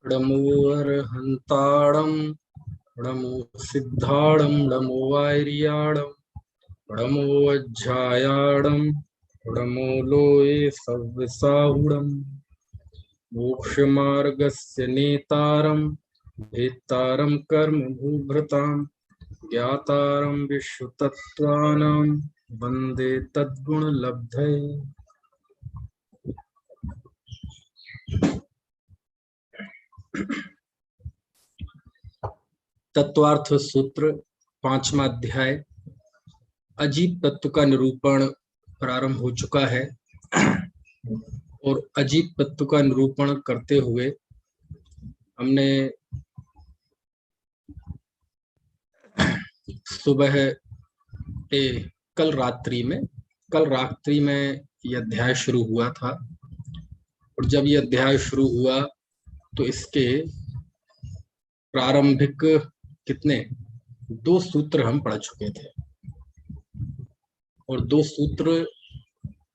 नमो अर्हन्ताणं नमो सिद्धाणं नमो वार्याणं नमो वज्रायाणं नमो लोये सव्यसाहुणं मोक्षमार्गस्य नेतारं भेत्तारं कर्म भूभृतां ज्ञातारं विश्वतत्त्वानां वन्दे तद्गुणलब्धये। तत्वार्थ सूत्र 5वां अध्याय अजीब तत्व का निरूपण प्रारंभ हो चुका है और अजीब तत्व का निरूपण करते हुए हमने सुबह कल रात्रि में यह अध्याय शुरू हुआ था और जब यह अध्याय शुरू हुआ तो इसके प्रारंभिक कितने 2 सूत्र हम पढ़ चुके थे और 2 सूत्र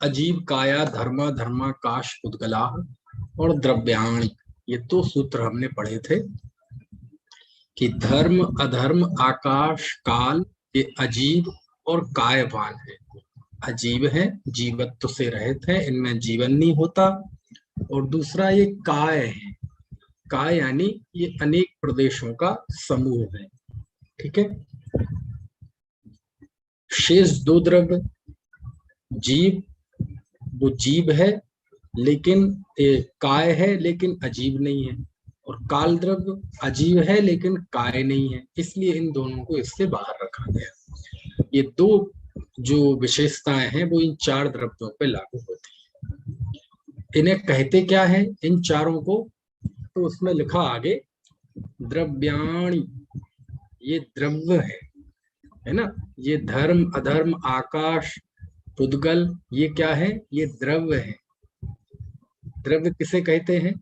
अजीब काया धर्मा धर्माकाश उद्गला और द्रव्याणी, ये 2 सूत्र हमने पढ़े थे कि धर्म अधर्म आकाश काल ये अजीब और कायवान है। अजीब है, जीवत्व से रहित है, इनमें जीवन नहीं होता। और दूसरा ये काय है, काय यानी ये अनेक प्रदेशों का समूह है। ठीक है। शेष 2 द्रव्य जीव, वो जीव है लेकिन काय है लेकिन अजीब नहीं है, और काल द्रव्य अजीब है लेकिन काय नहीं है, इसलिए इन दोनों को इससे बाहर रखा गया। ये 2 जो विशेषताएं हैं वो इन 4 द्रव्यों पे लागू होती है। इन्हें कहते क्या है इन चारों को, तो उसमें लिखा आगे द्रव्याणि, ये द्रव्य है ना। ये धर्म अधर्म आकाश पुद्गल ये क्या है, ये द्रव्य है। द्रव्य किसे कहते हैं,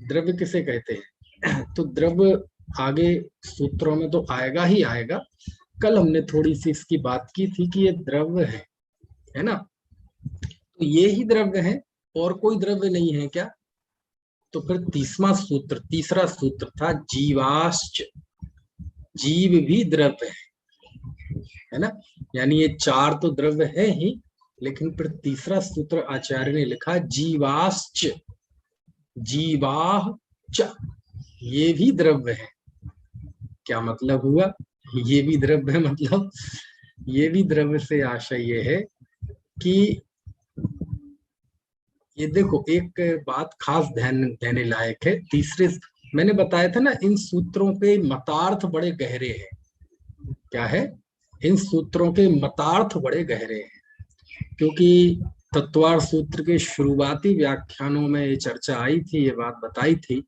द्रव्य किसे कहते हैं तो द्रव्य आगे सूत्रों में तो आएगा ही आएगा। कल हमने थोड़ी सी इसकी बात की थी कि ये द्रव्य है ना, तो ये ही द्रव्य है और कोई द्रव्य नहीं है क्या। तो फिर तीसरा सूत्र था जीवाश्च, जीव भी द्रव्य है ना। यानी ये 4 तो द्रव्य है ही, लेकिन फिर तीसरा सूत्र आचार्य ने लिखा जीवाश्च, जीवाह च, ये भी द्रव्य है। क्या मतलब हुआ, ये भी द्रव्य है, मतलब ये भी द्रव्य से आशय ये है कि ये देखो एक बात खास ध्यान देने लायक है। तीसरे मैंने बताया था ना, इन सूत्रों के मतार्थ बड़े गहरे हैं। क्या है, इन सूत्रों के मतार्थ बड़े गहरे हैं, क्योंकि तत्वार्थ सूत्र के शुरुआती व्याख्यानों में ये चर्चा आई थी, ये बात बताई थी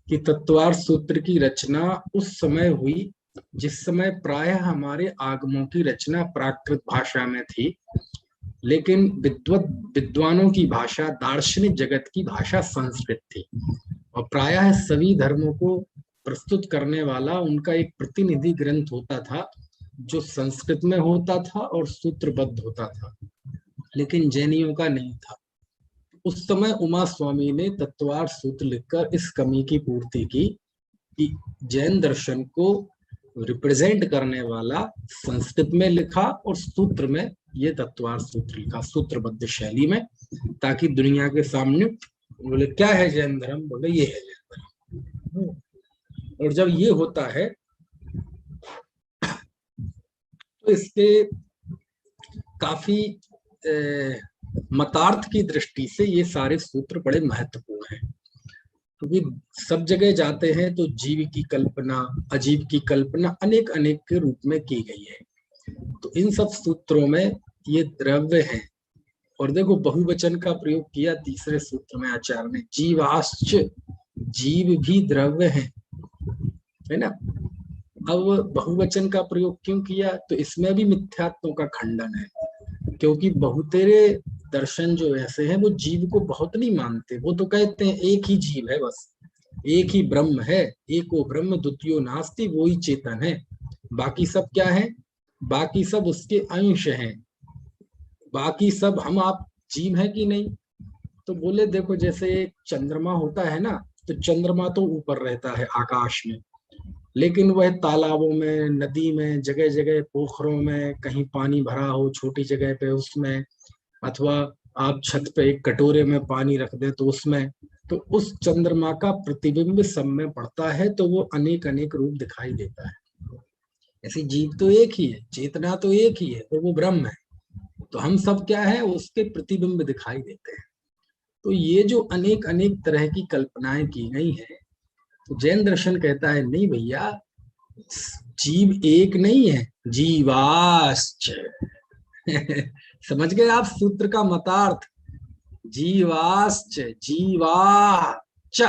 कि तत्वार्थ सूत्र की रचना उस समय हुई जिस समय प्रायः हमारे आगमों की रचना प्राकृत भाषा में थी, लेकिन विद्वानों की भाषा, दार्शनिक जगत की भाषा संस्कृत थी। और प्रायः सभी धर्मों को प्रस्तुत करने वाला उनका एक प्रतिनिधि ग्रंथ होता था जो संस्कृत में होता था और सूत्रबद्ध होता था, लेकिन जैनियों का नहीं था। उस समय उमा स्वामी ने तत्वार्थ सूत्र लिखकर इस कमी की पूर्ति की कि जैन दर्शन को रिप्रेजेंट करने वाला संस्कृत में लिखा और सूत्र में ये तत्वार्थ सूत्र लिखा सूत्रबद्ध शैली में, ताकि दुनिया के सामने बोले क्या है जैन धर्म, बोले ये है जैन धर्म। और जब ये होता है तो इसके काफी मतार्थ की दृष्टि से ये सारे सूत्र बड़े महत्वपूर्ण हैं, क्योंकि सब जगह जाते हैं तो जीव की कल्पना अजीब की कल्पना अनेक अनेक के रूप में की गई है। तो इन सब सूत्रों में ये द्रव्य है। और देखो बहुवचन का प्रयोग किया तीसरे सूत्र में आचार्य ने, जीवाश्च, जीव भी द्रव्य है ना। अब बहुवचन का प्रयोग क्यों किया, तो इसमें भी मिथ्यात्व का खंडन है, क्योंकि बहुतेरे दर्शन जो ऐसे हैं वो जीव को बहुत नहीं मानते। वो तो कहते हैं एक ही जीव है, बस एक ही ब्रह्म है, एको ब्रह्म द्वितीयो नास्ति, वो ही चेतन है, बाकी सब क्या है, बाकी सब उसके अंश हैं, बाकी सब हम आप जीव है कि नहीं। तो बोले देखो जैसे एक चंद्रमा होता है ना, तो चंद्रमा तो ऊपर रहता है आकाश में, लेकिन वह तालाबों में, नदी में, जगह जगह पोखरों में, कहीं पानी भरा हो छोटी जगह पे उसमें, अथवा आप छत पे एक कटोरे में पानी रख दे तो उसमें, तो उस चंद्रमा का प्रतिबिंब सब में पड़ता है, तो वो अनेक अनेक रूप दिखाई देता है। ऐसी जीव तो एक ही है, चेतना तो एक ही है, और वो ब्रह्म है। तो हम सब क्या है, उसके प्रतिबिंब दिखाई देते हैं। तो ये जो अनेक अनेक तरह की कल्पनाएं की गई है, तो जैन दर्शन कहता है नहीं भैया, जीव एक नहीं है, जीवाश्च। समझ गए आप सूत्र का मतार्थ? जीवाश्च, जीवाच,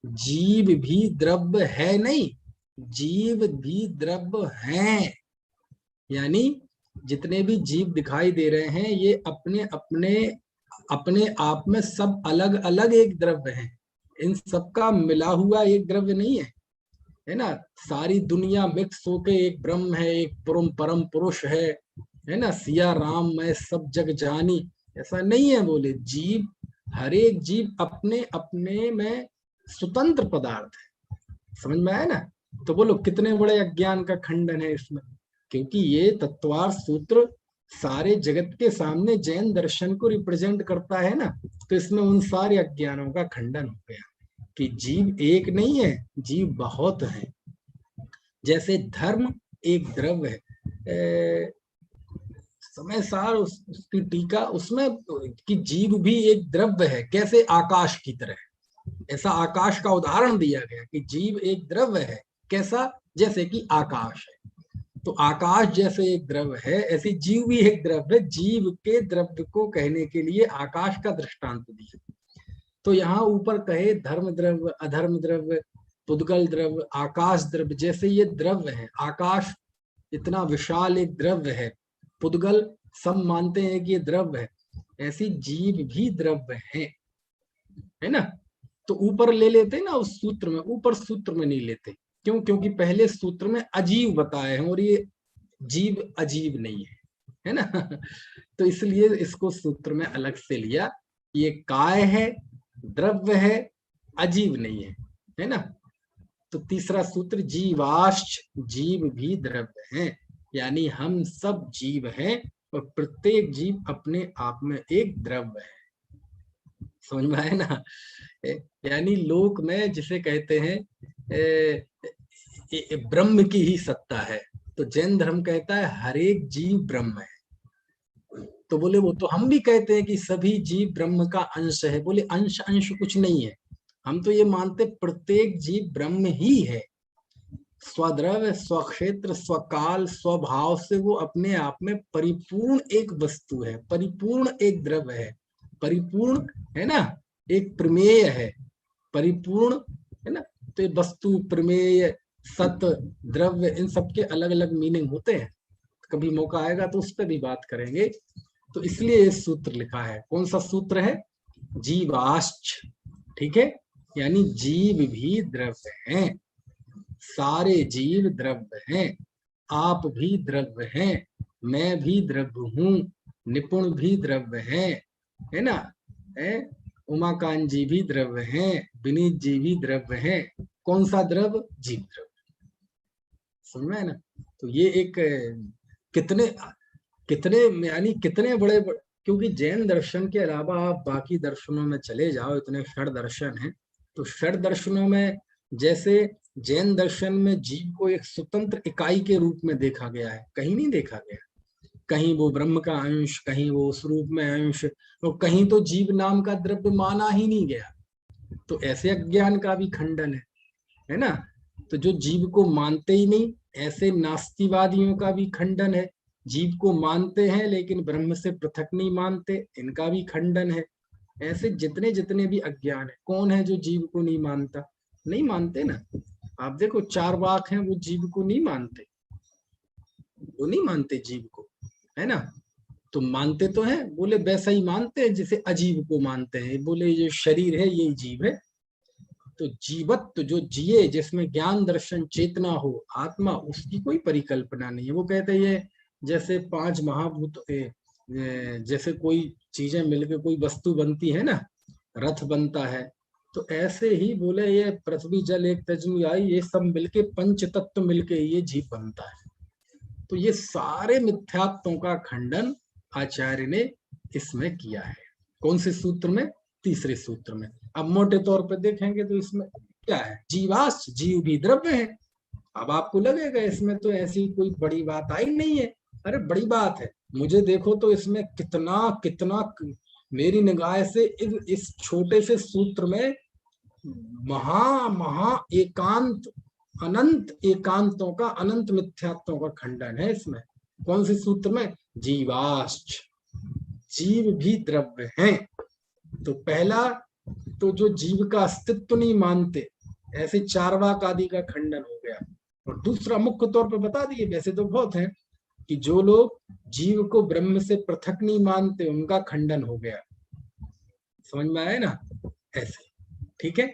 जीव भी द्रव्य है नहीं, जीव भी द्रव्य हैं। यानी जितने भी जीव दिखाई दे रहे हैं, ये अपने अपने अपने आप में सब अलग अलग एक द्रव्य हैं। इन सबका मिला हुआ एक द्रव्य नहीं है ना। सारी दुनिया मिक्स होके एक ब्रह्म है, एक परम पुरुष है ना। सिया राम मैं सब जग जानी, ऐसा नहीं है। बोले जीव, हर एक जीव अपने अपने में स्वतंत्र पदार्थ है। समझ में आया ना? तो बोलो कितने बड़े अज्ञान का खंडन है इसमें, क्योंकि ये तत्वार्थ सूत्र सारे जगत के सामने जैन दर्शन को रिप्रेजेंट करता है ना। तो इसमें उन सारे अज्ञानों का खंडन हो गया कि जीव एक नहीं है, जीव बहुत है। जैसे धर्म एक द्रव्य है, समय सार उसकी टीका उसमें कि जीव भी एक द्रव्य है, कैसे आकाश की तरह। ऐसा आकाश का उदाहरण दिया गया कि जीव एक द्रव्य है, कैसा, जैसे कि आकाश है। तो आकाश जैसे एक द्रव्य है, ऐसे जीव भी एक द्रव्य है। जीव के द्रव्य को कहने के लिए आकाश का दृष्टांत दिया। तो यहाँ ऊपर कहे धर्म द्रव्य, अधर्म द्रव्य, पुद्गल द्रव्य, आकाश द्रव्य, जैसे ये द्रव्य है। आकाश इतना विशाल एक द्रव्य है, पुद्गल सब मानते हैं कि ये द्रव्य है, ऐसी जीव भी द्रव्य है ना। तो ऊपर ले लेते ना उस सूत्र में, ऊपर सूत्र में नहीं लेते। क्यों? क्योंकि पहले सूत्र में अजीव बताए हैं और ये जीव अजीब नहीं है ना। तो इसलिए इसको सूत्र में अलग से लिया। ये काय है, द्रव्य है, अजीब नहीं है ना। तो तीसरा सूत्र जीवाश्च, जीव भी द्रव्य हैं, यानी हम सब जीव हैं और प्रत्येक जीव अपने आप में एक द्रव्य है। समझ में आया ना? यानी लोक में जिसे कहते हैं ब्रह्म की ही सत्ता है, तो जैन धर्म कहता है हर एक जीव ब्रह्म है। तो बोले वो तो हम भी कहते हैं कि सभी जीव ब्रह्म का अंश है। बोले अंश अंश कुछ नहीं है, हम तो ये मानते प्रत्येक जीव ब्रह्म ही है। स्वद्रव्य, स्वक्षेत्र, स्वकाल, स्वभाव से वो अपने आप में परिपूर्ण एक वस्तु है, परिपूर्ण एक द्रव्य है, परिपूर्ण है ना, एक प्रमेय है, परिपूर्ण है ना। तो ये वस्तु, प्रमेय, सत, द्रव्य, इन सबके अलग अलग मीनिंग होते हैं। कभी मौका आएगा तो उस पर भी बात करेंगे। तो इसलिए ये सूत्र लिखा है। कौन सा सूत्र है? जीवाश्च। ठीक है, यानी जीव भी द्रव्य हैं, सारे जीव द्रव्य हैं, आप भी द्रव्य हैं, मैं भी द्रव्य हूँ, निपुण भी द्रव्य है ना, है? उमाकांत जी भी द्रव्य हैं, विनीत जी भी द्रव्य हैं। कौन सा द्रव्य? जीव द्रव्य। समझ में है ना? तो ये एक कितने कितने यानी कितने बड़े, क्योंकि जैन दर्शन के अलावा आप बाकी दर्शनों में चले जाओ, इतने षड दर्शन हैं। तो षड दर्शनों में जैसे जैन दर्शन में जीव को एक स्वतंत्र इकाई के रूप में देखा गया है, कहीं नहीं देखा गया। कहीं वो ब्रह्म का अंश, कहीं वो उस रूप में अंश, और कहीं तो जीव नाम का द्रव्य माना ही नहीं गया। तो ऐसे अज्ञान का भी खंडन है ना। तो जो जीव को मानते ही नहीं, ऐसे नास्तिवादियों का भी खंडन है। जीव को मानते हैं लेकिन ब्रह्म से पृथक नहीं मानते, इनका भी खंडन है। ऐसे जितने जितने भी अज्ञान है, कौन है जो जीव को नहीं मानता? नहीं मानते ना। आप देखो चारवाक हैं, वो जीव को नहीं मानते, वो नहीं मानते जीव को, है ना। तो मानते तो हैं, बोले वैसा ही मानते हैं जैसे अजीव को मानते हैं। बोले ये शरीर है, यही जीव है। तो जीवत्व जो जिए, जिसमें ज्ञान दर्शन चेतना हो, आत्मा, उसकी कोई परिकल्पना नहीं है। वो कहते हैं जैसे पांच महाभूत, जैसे कोई चीजें मिलकर कोई वस्तु बनती है ना, रथ बनता है, तो ऐसे ही बोले ये पृथ्वी जल एक तेजमि आई, ये सब मिलके पंच तत्व मिलके ये जीव बनता है। तो ये सारे मिथ्यात्वों का खंडन आचार्य ने इसमें किया है। कौन से सूत्र में? तीसरे सूत्र में। अब मोटे तौर पर देखेंगे तो इसमें क्या है, जीवाश्च, जीव भी द्रव्य है। अब आपको लगेगा इसमें तो ऐसी कोई बड़ी बात आई नहीं है। अरे बड़ी बात है, मुझे देखो तो इसमें कितना कितना मेरी निगाह से इस छोटे से सूत्र में महा महा एकांत, अनंत एकांतों का, अनंत मिथ्यात्वों का खंडन है इसमें। कौन से सूत्र में? जीवाश्च, जीव भी द्रव्य हैं। तो पहला तो जो जीव का अस्तित्व नहीं मानते, ऐसे चार्वाक आदि का खंडन हो गया। और दूसरा मुख्य तौर पर बता दिए, वैसे तो बहुत है, कि जो लोग जीव को ब्रह्म से पृथक नहीं मानते उनका खंडन हो गया। समझ में आया ना? ऐसे, ठीक है।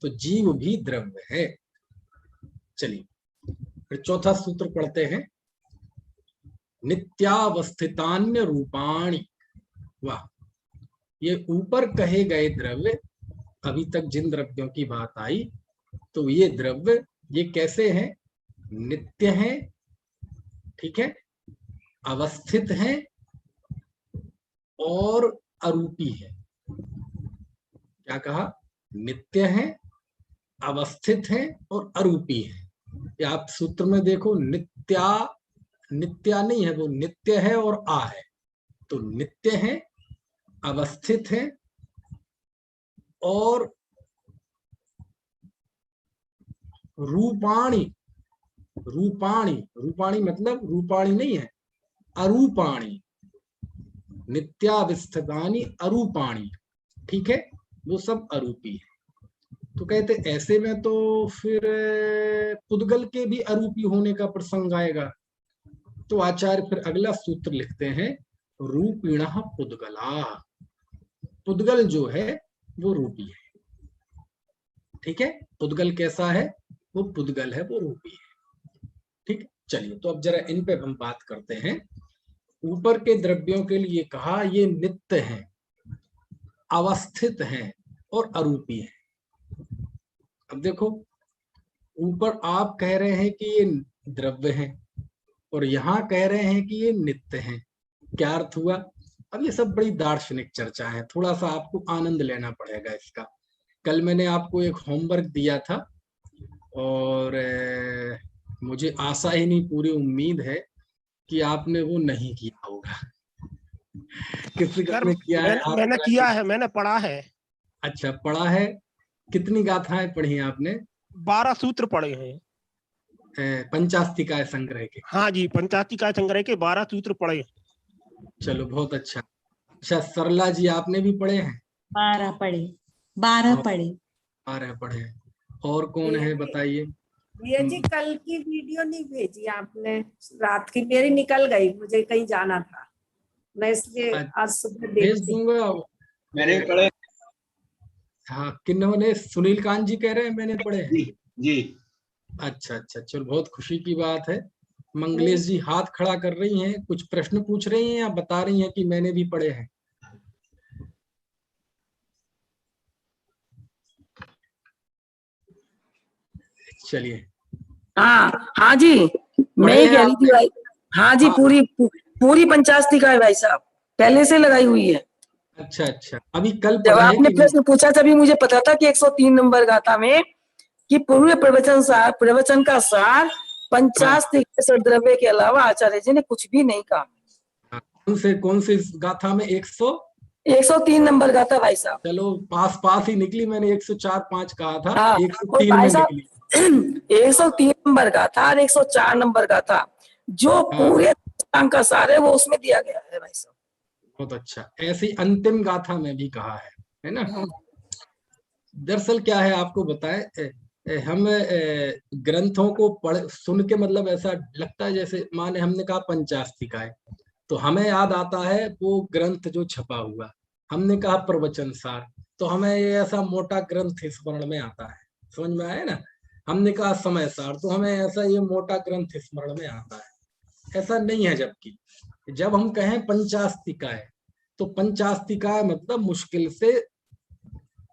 तो जीव भी द्रव्य है। चलिए फिर चौथा सूत्र पढ़ते हैं, नित्यावस्थितान्य रूपाणि। वाह, ये ऊपर कहे गए द्रव्य, अभी तक जिन द्रव्यों की बात आई, तो ये द्रव्य ये कैसे हैं? नित्य हैं, ठीक है, अवस्थित हैं और अरूपी है। क्या कहा? नित्य है, अवस्थित है और अरूपी है। आप सूत्र में देखो, नित्या, नित्या नहीं है, वो नित्य है और आ है। तो नित्य है, अवस्थित है और रूपाणी। रूपाणी, रूपाणी मतलब रूपाणी नहीं है, अरूपाणी। नित्यावस्थितानि अरूपाणी, ठीक है, वो सब अरूपी है। तो कहते ऐसे में तो फिर पुद्गल के भी अरूपी होने का प्रसंग आएगा। तो आचार्य फिर अगला सूत्र लिखते हैं, रूपिण पुद्गला। पुद्गल जो है वो रूपी है, ठीक है। पुद्गल कैसा है? वो पुद्गल है, वो रूपी है, ठीक। चलिए तो अब जरा इन पे हम बात करते हैं। ऊपर के द्रव्यों के लिए कहा ये नित्य है, अवस्थित है और अरूपी है। अब देखो, ऊपर आप कह रहे हैं कि ये द्रव्य है और यहाँ कह रहे हैं कि ये नित्य है। क्या अर्थ हुआ? अब ये सब बड़ी दार्शनिक चर्चा है, थोड़ा सा आपको आनंद लेना पड़ेगा इसका। कल मैंने आपको एक होमवर्क दिया था और मुझे आशा ही नहीं, पूरी उम्मीद है कि आपने वो नहीं किया होगा। किसी ने किया है? मैंने किया है, मैंने पढ़ा है। अच्छा, पढ़ा है। कितनी गाथाएं पढ़ी हैं आपने? 12 सूत्र पढ़े हैं पंचास्तिकाय संग्रह के। हाँ जी, पंचास्तिकाय संग्रह के 12 सूत्र पढ़े। चलो बहुत अच्छा। अच्छा सरला जी, आपने भी पढ़े हैं? 12 पढ़े, 12 पढ़े। 12 पढ़े। और कौन है बताइए? ये जी कल की वीडियो नहीं भेजी आपने, रात की मेरी निकल गई, मुझे कहीं जाना था, मैं इसलिए आज सुबह भेज देखती। दूंगा। मैंने पढ़े। हाँ, किन्होंने? सुनील कांत जी कह रहे हैं मैंने पढ़े हैं। जी। अच्छा अच्छा, चलो बहुत खुशी की बात है। मंगलेश जी हाथ खड़ा कर रही हैं, कुछ प्रश्न पूछ रही हैं या बता रही हैं कि मैंने भी पढ़े हैं? चलिए। हाँ हाँ जी, मैं कह रही थी भाई। हाँ जी, पूरी पंचास्तिका है भाई साहब, पहले से लगाई हुई है। अच्छा अच्छा, अभी कल जब पढ़ा है आपने कि प्रश्न पूछा तभी मुझे पता था कि 103 नंबर गाथा में कि पूर्व प्रवचन का सार पंचास्तिक द्रव्य के अलावा आचार्य जी ने कुछ भी नहीं कहा। कौन से गाथा में? 103 नंबर गाथा भाई साहब। चलो पास ही निकली, मैंने 104-5 कहा था। हाँ, 103 में निकली। 103 नंबर गाथा और 104 नंबर गाथा जो पूरे का सार है वो उसमें दिया गया है भाई साहब। बहुत अच्छा। ऐसी अंतिम गाथा में भी कहा है ना? दरअसल क्या है आपको बताएं, हम ग्रंथों को पढ़ सुन के मतलब ऐसा लगता है जैसे माने हमने कहा पंचास्तिका है तो हमें याद आता है वो ग्रंथ जो छपा हुआ। हमने कहा प्रवचन सार तो हमें ये ऐसा मोटा ग्रंथ स्मरण में आता है। समझ में आया ना? हमने कहा समय सार तो हमें ऐसा ये मोटा ग्रंथ स्मरण में आता है। ऐसा नहीं है। जबकि जब हम कहें पंचास्तिका है तो पंचास्तिका मतलब मुश्किल से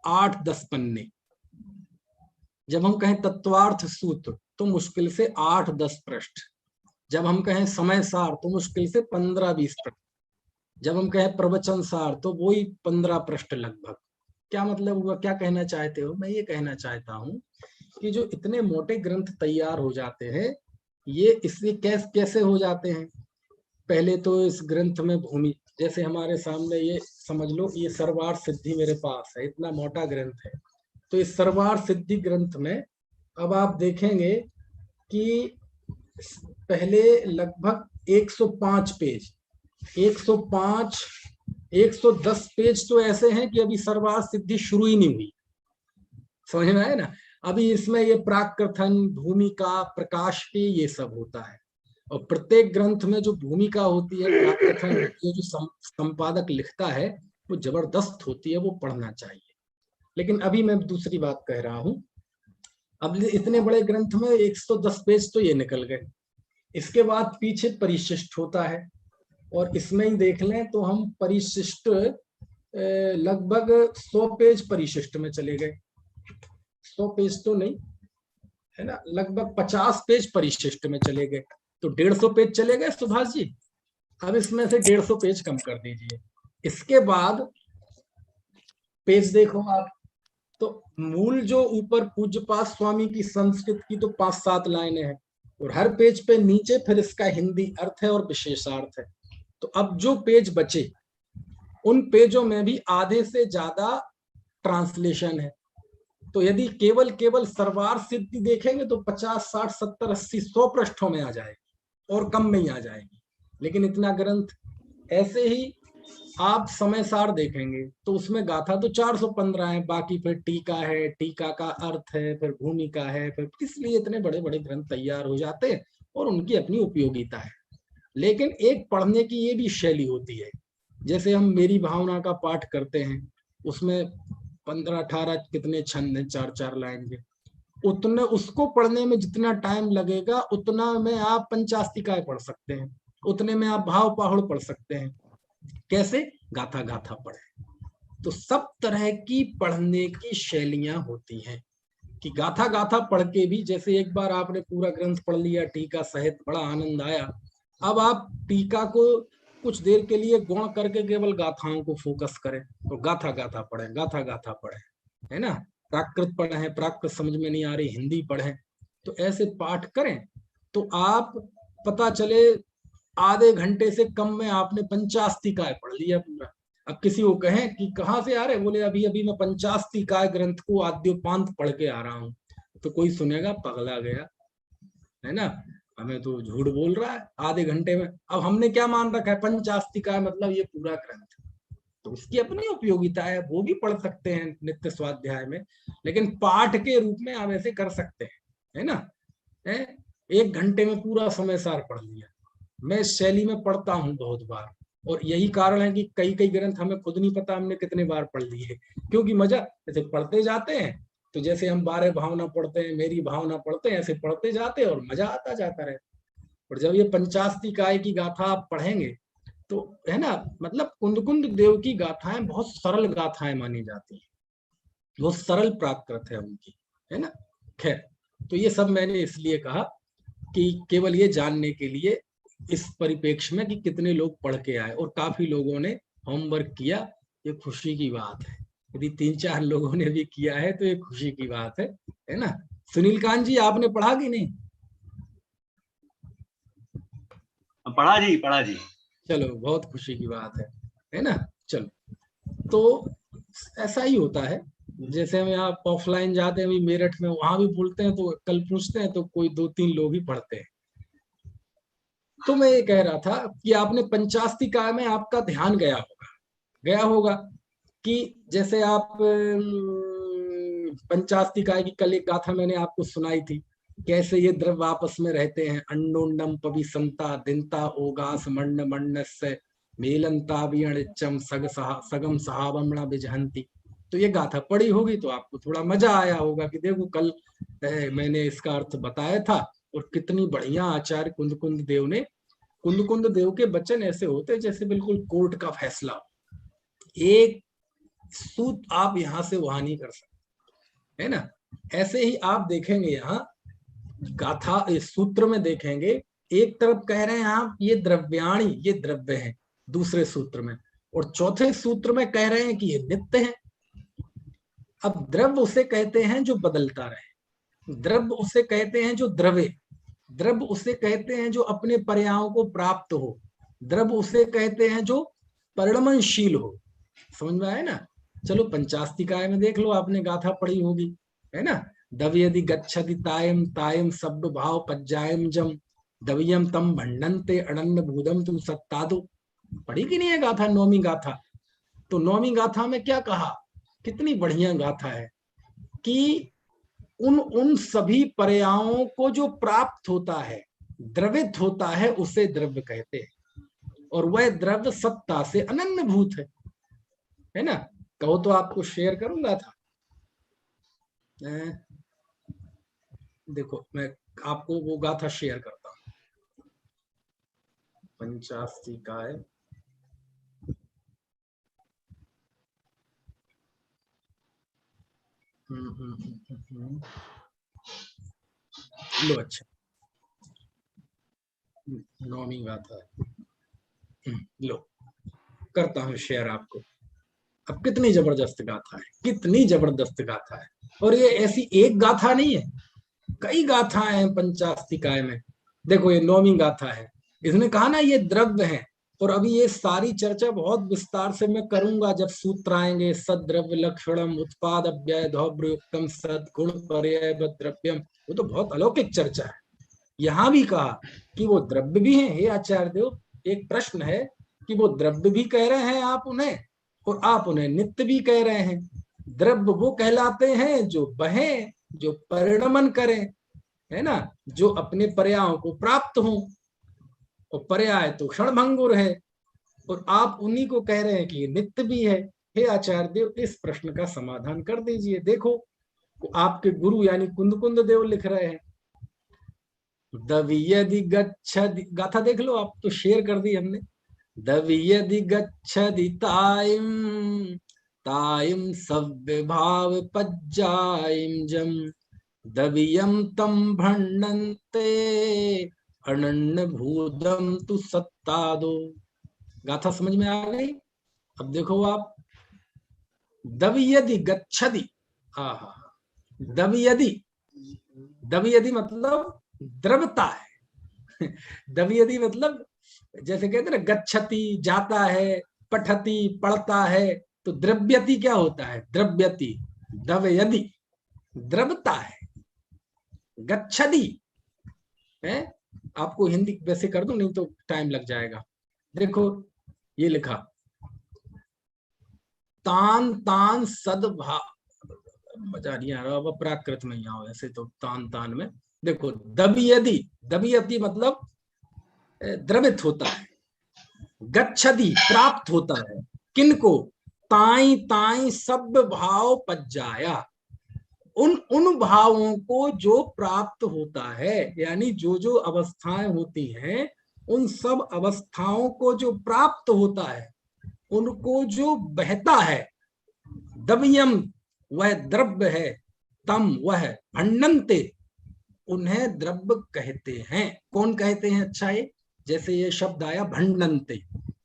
8-10 पन्ने। जब हम कहें तत्वार्थ सूत्र तो मुश्किल से 8-10 पृष्ठ। जब हम कहें समय सार तो मुश्किल से 15-20 पृष्ठ। जब हम कहें प्रवचन सार तो वही 15 पृष्ठ लगभग। क्या मतलब हुआ, क्या कहना चाहते हो? मैं ये कहना चाहता हूँ कि जो इतने मोटे ग्रंथ तैयार हो जाते हैं, ये इसलिए कैसे हो जाते हैं? पहले तो इस ग्रंथ में भूमि, जैसे हमारे सामने ये समझ लो, ये सर्वार्थ सिद्धि मेरे पास है, इतना मोटा ग्रंथ है। तो इस सर्वार्थ सिद्धि ग्रंथ में अब आप देखेंगे कि पहले लगभग 105 पेज, 105, 110 पेज तो ऐसे हैं कि अभी सर्वार्थ सिद्धि शुरू ही नहीं हुई। समझ में आए ना? अभी इसमें ये प्राकथन, भूमिका, प्रकाश के ये सब होता है। और प्रत्येक ग्रंथ में जो भूमिका होती है, प्राकथन होती है, जो संपादक लिखता है वो जबरदस्त होती है, वो पढ़ना चाहिए। लेकिन अभी मैं दूसरी बात कह रहा हूं। अब इतने बड़े ग्रंथ में 110 पेज तो ये निकल गए। इसके बाद पीछे परिशिष्ट होता है, और इसमें ही देख लें तो हम परिशिष्ट लगभग 100 पेज परिशिष्ट में चले गए। 100 पेज तो नहीं है ना, लगभग 50 पेज परिशिष्ट में चले गए, तो 150 पेज चले गए सुभाष जी। अब इसमें से 150 पेज कम कर दीजिए। इसके बाद पेज देखो आप, तो मूल जो ऊपर पूज्यपाद स्वामी की संस्कृत की तो 5-7 लाइनें हैं, और हर पेज पे नीचे फिर इसका हिंदी अर्थ है और विशेषार्थ है। तो अब जो पेज बचे, उन पेजों में भी आधे से ज्यादा ट्रांसलेशन है। तो यदि केवल सर्वार्थ सिद्धि देखेंगे तो 50, 60, 70, 80, 100 पृष्ठों में आ जाएगी और कम में ही आ जाएगी। लेकिन इतना ग्रंथ, ऐसे ही आप समय सार देखेंगे तो उसमें गाथा तो 415 है, बाकी फिर टीका है, टीका का अर्थ है, फिर भूमिका है, फिर इसलिए इतने बड़े बड़े ग्रंथ तैयार हो जाते हैं और उनकी अपनी उपयोगिता है। लेकिन एक पढ़ने की ये भी शैली होती है, जैसे हम मेरी भावना का पाठ करते हैं, उसमें 15-18 कितने छंद हैं, 4-4 लाइन के, उतने उसको पढ़ने में जितना टाइम लगेगा उतना में आप पंचास्तिकाएं पढ़ सकते हैं, उतने में आप भाव पाहुड़ पढ़ सकते हैं। कैसे? गाथा गाथा पढ़े। तो सब तरह की पढ़ने की शैलियां होती हैं कि गाथा गाथा पढ़ के भी, जैसे एक बार आपने पूरा ग्रंथ पढ़ लिया टीका सहित, बड़ा आनंद आया, अब आप टीका को कुछ देर के लिए गौण करके केवल गाथाओं को फोकस करें, तो गाथा गाथा पढ़ें, गाथा गाथा पढ़ें, है ना। प्राकृत पढ़ें, प्राकृत समझ में नहीं आ रही हिंदी पढ़ें, तो ऐसे पाठ करें तो आप पता चले आधे घंटे से कम में आपने पंचास्तिकाय पढ़ लिया पूरा। अब किसी को कहें कि कहाँ से आ रहे, बोले अभी अभी मैं पंचास्तिकाय ग्रंथ को आद्योपांत पढ़ के आ रहा हूँ, तो कोई सुनेगा पगला गया, है ना, हमें तो झूठ बोल रहा है आधे घंटे में। अब हमने क्या मान रखा है, पंचास्तिकाय मतलब ये पूरा ग्रंथ, तो उसकी अपनी उपयोगिता है, वो भी पढ़ सकते हैं नित्य स्वाध्याय में, लेकिन पाठ के रूप में आप ऐसे कर सकते हैं, है ना। 1 घंटे में पूरा समय सार पढ़ लिया। मैं इस शैली में पढ़ता हूँ बहुत बार, और यही कारण है कि कई कई ग्रंथ हमें खुद नहीं पता हमने कितने बार पढ़ लिए, क्योंकि मजा ऐसे पढ़ते जाते हैं। तो जैसे हम 12 भावना पढ़ते हैं, मेरी भावना पढ़ते हैं, ऐसे पढ़ते जाते हैं और मजा आता जाता रहे। और जब ये पंचास्तिकाय की गाथा आप पढ़ेंगे तो, है ना, मतलब कुंद देव की गाथाएं बहुत सरल गाथाएं मानी जाती हैं, बहुत सरल प्राकृत है उनकी, है ना। खैर, तो ये सब मैंने इसलिए कहा कि केवल ये जानने के लिए, इस परिप्रेक्ष्य में कि कितने लोग पढ़ के आए, और काफी लोगों ने होमवर्क किया, ये खुशी की बात है। यदि 3-4 लोगों ने भी किया है तो ये खुशी की बात है ना। सुनील कांत जी, आपने पढ़ा कि नहीं? पढ़ा जी। चलो, बहुत खुशी की बात है ना। चलो, तो ऐसा ही होता है, जैसे हम यहाँ ऑफलाइन जाते हैं, अभी मेरठ में, वहां भी बोलते हैं तो कल पूछते हैं तो कोई 2-3 लोग ही पढ़ते हैं। तो मैं ये कह रहा था कि आपने पंचास्तिकाय में आपका ध्यान गया होगा कि जैसे आप पंचास्तिकाय की कल एक गाथा मैंने आपको सुनाई थी, कैसे ये द्रव्य आपस में रहते हैं, अन्नोन्नम पविसंता दिनता ओगास मण्ड मण्डस्य मेलंता वियणिच्चम सगम सहावमणा बिजहंती। तो ये गाथा पढ़ी होगी तो आपको थोड़ा मजा आया होगा कि देखो कल मैंने इसका अर्थ बताया था, और कितनी बढ़िया आचार्य कुंद देव ने, कुंद देव के वचन ऐसे होते जैसे बिल्कुल कोर्ट का फैसला। एक सूत्र आप यहां से वहां नहीं कर सकते, है ना। ऐसे ही आप देखेंगे यहाँ गाथा इस सूत्र में देखेंगे, एक तरफ कह रहे हैं आप ये द्रव्याणी, ये द्रव्य है दूसरे सूत्र में, और चौथे सूत्र में कह रहे हैं कि ये नित्य है। अब द्रव्य उसे कहते हैं जो बदलता रहे, द्रव्य उसे कहते हैं जो द्रवे, द्रव्य उसे कहते हैं जो अपने पर्यायों को प्राप्त हो, द्रव्य उसे कहते हैं जो परिणमनशील हो। समझ में आया ना। चलो पंचास्तिकाय में देख लो, आपने गाथा पढ़ी होगी, है ना। दव यदि गच्छति तायम तायम शब्द भाव पज्जायम जम दवियम तम भंडनते अनन्य भूदम तुम सत्तादो। पढ़ी कि नहीं है गाथा, नौवीं गाथा। तो नौवीं गाथा में क्या कहा, कितनी बढ़िया गाथा है कि उन सभी पर्यायों को जो प्राप्त होता है, द्रवित होता है, उसे द्रव्य कहते हैं, और वह द्रव्य सत्ता से अनन्य भूत है ना। कहो तो आपको शेयर करूंगा था, देखो मैं आपको वो गाथा शेयर करता हूं। पंचास्तिकाय लो, अच्छा नौवीं गाथा है, लो करता हूं शेयर आपको। अब कितनी जबरदस्त गाथा है, कितनी जबरदस्त गाथा है। और ये ऐसी एक गाथा नहीं है, कई गाथाएं हैं पंचास्तिकाय में। देखो ये नौवीं गाथा है, इसने कहा ना ये द्रव्य है, और अभी ये सारी चर्चा बहुत विस्तार से मैं करूंगा जब सूत्र आएंगे। सद्रव्य लक्षणम उत्पाद अव्यय धौब्रयुक्तम सद्गुण पर्याय द्रव्यम, वो तो बहुत अलौकिक चर्चा है। यहाँ भी कहा कि वो द्रव्य भी है। हे आचार्य देव, एक प्रश्न है कि वो द्रव्य भी कह रहे हैं आप उन्हें, और आप उन्हें नित्य भी कह रहे हैं। द्रव्य वो कहलाते हैं जो बहें, जो परिणमन करें, है ना, जो अपने पर्यायों को प्राप्त हो, और पर्याय तो क्षणभंगुर है, और आप उन्हीं को कह रहे हैं कि ये नित्य भी है। हे आचार्य देव, इस प्रश्न का समाधान कर दीजिए। देखो आपके गुरु यानी कुंद देव लिख रहे हैं, दवियदि गच्छति, गाथा देख लो आप, तो शेयर कर दी हमने। दवियदि गच्छति तायम तायम सव्यभाव पज्जायम जम दवियम तम भंडन्ते अनन्य भूदम तु सत्तादो। गाथा समझ में आ गई। अब देखो आप, दवियदि गच्छति, दवियदि, दवियदि मतलब द्रवता है। दवियदि मतलब जैसे कहते हैं ना, गच्छति जाता है, पठति पढ़ता है, तो द्रव्यति क्या होता है, द्रव्यति। दवयदि द्रवता है, गच्छति है। आपको हिंदी वैसे कर दूं, नहीं तो टाइम लग जाएगा। देखो ये लिखा, तान तान सद्भाव, मजा नहीं आ रहा, अब प्राकृत में यहाँ ऐसे तो तान तान में। देखो दवियदि, दवियति मतलब द्रवित होता है, गच्छति प्राप्त होता है, किनको, ताई ताई सब भाव पज्जाया, उन भावों को जो प्राप्त होता है, यानी जो जो अवस्थाएं होती हैं, उन सब अवस्थाओं को जो प्राप्त होता है, उनको जो बहता है। दवियम वह द्रव्य है, तम वह भंडन्ते उन्हें द्रव्य कहते हैं। कौन कहते हैं, अच्छा ये जैसे ये शब्द आया भंडन्ते,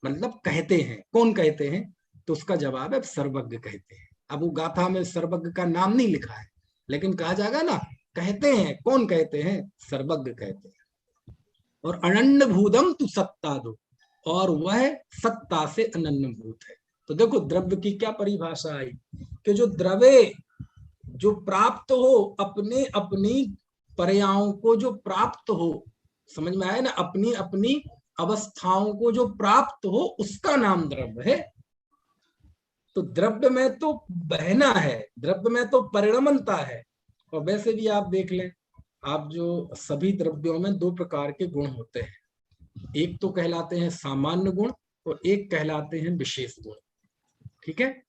मतलब कहते हैं, कौन कहते हैं, तो उसका जवाब है सर्वज्ञ कहते हैं। अब वो गाथा में सर्वज्ञ का नाम नहीं लिखा है, लेकिन कहा जाएगा ना कहते हैं, कौन कहते हैं, सर्वज्ञ कहते हैं। और अनन्य भूतम तु सत्तादो, और वह सत्ता से अनन्य भूत है। तो देखो द्रव्य की क्या परिभाषा आई कि जो द्रव्य जो प्राप्त हो, अपने अपनी पर्यायों को जो प्राप्त हो, समझ में आया ना, अपनी अपनी अवस्थाओं को जो प्राप्त हो, उसका नाम द्रव्य है। तो द्रव्य में तो बहना है, द्रव्य में तो परिणमनता है। और वैसे भी आप देख लें, आप जो सभी द्रव्यों में दो प्रकार के गुण होते हैं, एक तो कहलाते हैं सामान्य गुण और एक कहलाते हैं विशेष गुण। ठीक है,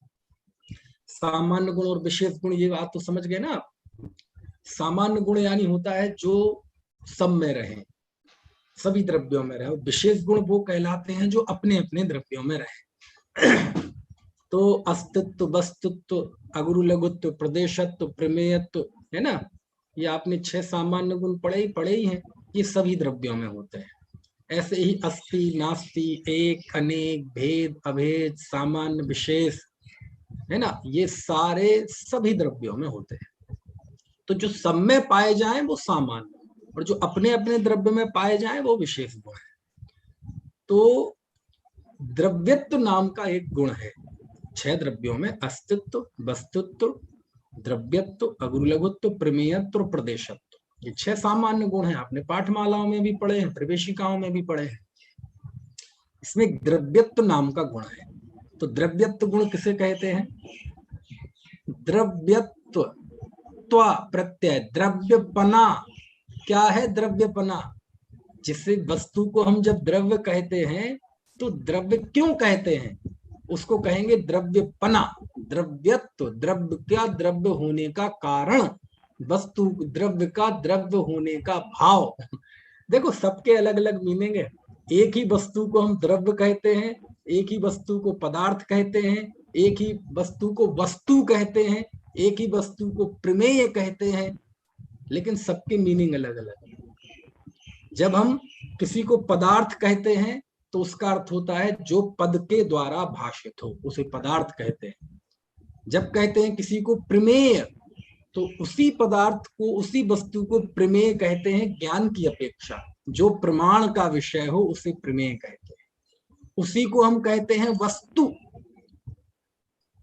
सामान्य गुण और विशेष गुण, ये बात तो समझ गए ना आप। सामान्य गुण यानी होता है जो सब में रहे, सभी द्रव्यों में रहे। विशेष गुण वो कहलाते हैं जो अपने अपने द्रव्यों में रहे। तो अस्तित्व, वस्तुत्व, अगुरु लघुत्व, प्रदेशत्व, प्रमेयत्व, है ना, ये आपने 6 सामान्य गुण पढ़े ही हैं, ये सभी द्रव्यों में होते हैं। ऐसे ही अस्ति, नास्ति, एक, अनेक, भेद, अभेद, सामान्य, विशेष, है ना, ये सारे सभी द्रव्यों में होते हैं। तो जो सब में पाए जाएं वो सामान्य, और जो अपने अपने द्रव्य में पाए जाएं वो विशेष गुण है। तो द्रव्यत्व नाम का एक गुण है 6 द्रव्यों में, अस्तित्व, वस्तुत्व, द्रव्यत्व, अगुरुलघुत्व, प्रमेयत्व और प्रदेशत्व। ये 6 सामान्य गुण हैं, आपने पाठमालाओं में भी पढ़े हैं, प्रवेशिकाओं में भी पढ़े हैं। इसमें द्रव्यत्व नाम का गुण है। तो द्रव्यत्व गुण किसे कहते हैं? द्रव्यत्व, त्वा प्रत्यय, द्रव्यपना। क्या है द्रव्यपना? जिसे वस्तु को हम जब द्रव्य कहते हैं तो द्रव्य क्यों कहते हैं, उसको कहेंगे द्रव्यपना। द्रव्यत्व, द्रव्य का द्रव्य होने का कारण, वस्तु द्रव्य का द्रव्य होने का भाव। देखो सबके अलग अलग मीनिंग है। एक ही वस्तु को हम द्रव्य कहते हैं, एक ही वस्तु को पदार्थ कहते हैं, एक ही वस्तु को वस्तु कहते हैं, एक ही वस्तु को प्रमेय कहते हैं, लेकिन सबके मीनिंग अलग अलग है। जब हम किसी को पदार्थ कहते हैं तो उसका अर्थ होता है जो पद के द्वारा भाषित हो, उसे पदार्थ कहते हैं। जब कहते हैं किसी को प्रमेय, तो उसी पदार्थ को, उसी वस्तु को प्रमेय कहते हैं ज्ञान की अपेक्षा। जो प्रमाण का विषय हो उसे प्रमेय कहते हैं। उसी को हम कहते हैं वस्तु।